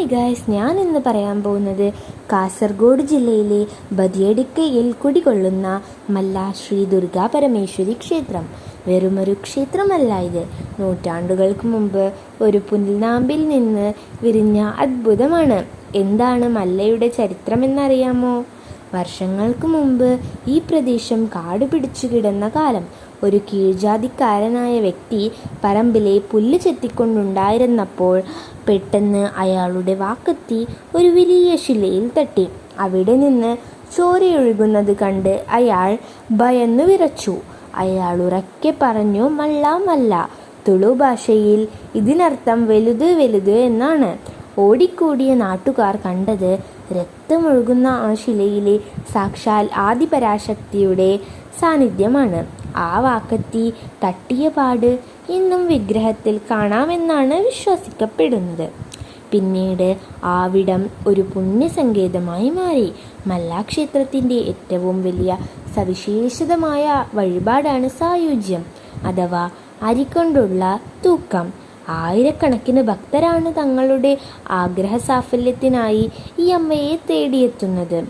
Hi guys, ഞാൻ ഇന്ന് പറയാൻ പോകുന്നത് കാസർഗോഡ് ജില്ലയിലെ ബദിയടുക്കയിൽ കുടികൊള്ളുന്ന മല്ല ശ്രീ ദുർഗാ പരമേശ്വരി ക്ഷേത്രം. വെറുമൊരു ക്ഷേത്രമല്ല ഇത്. നൂറ്റാണ്ടുകൾക്ക് മുമ്പ് ഒരു പുൽനാമ്പിൽ നിന്ന് വിരിഞ്ഞ അത്ഭുതമാണ്. എന്താണ് മല്ലയുടെ ചരിത്രമെന്നറിയാമോ? വർഷങ്ങൾക്ക് മുമ്പ് ഈ പ്രദേശം കാടുപിടിച്ചു കിടന്ന കാലം. ഒരു കീഴ്ജാതിക്കാരനായ വ്യക്തി പറമ്പിലെ പുല്ല് ചെത്തിക്കൊണ്ടുണ്ടായിരുന്നപ്പോൾ പെട്ടെന്ന് അയാളുടെ വാക്കത്തി ഒരു വലിയ ശിലയിൽ തട്ടി. അവിടെ നിന്ന് ചോരയൊഴുകുന്നത് കണ്ട് അയാൾ ഭയന്നു വിറച്ചു. അയാൾ ഉറക്കെ പറഞ്ഞു, മല്ല മല്ല. തുളു ഭാഷയിൽ ഇതിനർത്ഥം വലുത് വലുത് എന്നാണ്. ഓടിക്കൂടിയ നാട്ടുകാർ കണ്ടത് രക്തമൊഴുകുന്ന ആ ശിലയിലെ സാക്ഷാൽ ആദിപരാശക്തിയുടെ സാന്നിധ്യമാണ്. ആ വാക്കത്തി തട്ടിയ പാട് ഇന്നും വിഗ്രഹത്തിൽ കാണാമെന്നാണ് വിശ്വസിക്കപ്പെടുന്നത്. പിന്നീട് ആവിടം ഒരു പുണ്യസങ്കേതമായി മാറി. മല്ലാക്ഷേത്രത്തിൻ്റെ ഏറ്റവും വലിയ സവിശേഷതമായ വഴിപാടാണ് സായുജ്യം അഥവാ അരികൊണ്ടുള്ള തൂക്കം. ആയിരക്കണക്കിന് ഭക്തരാണ് തങ്ങളുടെ ആഗ്രഹ സാഫല്യത്തിനായി ഈ അമ്മയെ തേടിയെത്തുന്നത്.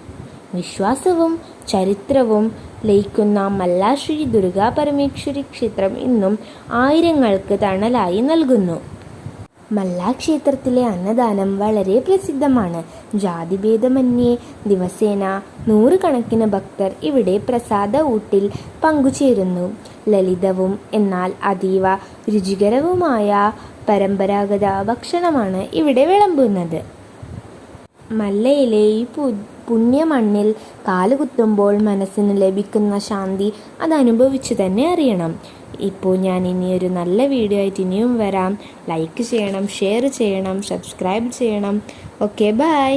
വിശ്വാസവും ചരിത്രവും ലയിക്കുന്ന മല്ല ശ്രീ ദുർഗാ പരമേശ്വരി ക്ഷേത്രം ഇന്നും ആയിരങ്ങൾക്ക് തണലായി നൽകുന്നു. മല്ല ക്ഷേത്രത്തിലെ അന്നദാനം വളരെ പ്രസിദ്ധമാണ്. ജാതിഭേദമന്യേ ദിവസേന നൂറുകണക്കിന് ഭക്തർ ഇവിടെ പ്രസാദ ഊട്ടിൽ പങ്കുചേരുന്നു. ലളിതവും എന്നാൽ അതീവ രുചികരവുമായ പരമ്പരാഗത ഭക്ഷണമാണ് ഇവിടെ വിളമ്പുന്നത്. മല്ലയിലെ ഈ പുണ്യമണ്ണിൽ കാലുകുത്തുമ്പോൾ മനസ്സിന് ലഭിക്കുന്ന ശാന്തി അതനുഭവിച്ചു തന്നെ അറിയണം. ഇപ്പോൾ ഞാൻ ഇനിയൊരു നല്ല വീഡിയോ ആയിട്ട് ഇനിയും വരാം. ലൈക്ക് ചെയ്യണം, ഷെയർ ചെയ്യണം, സബ്സ്ക്രൈബ് ചെയ്യണം. Okay, by.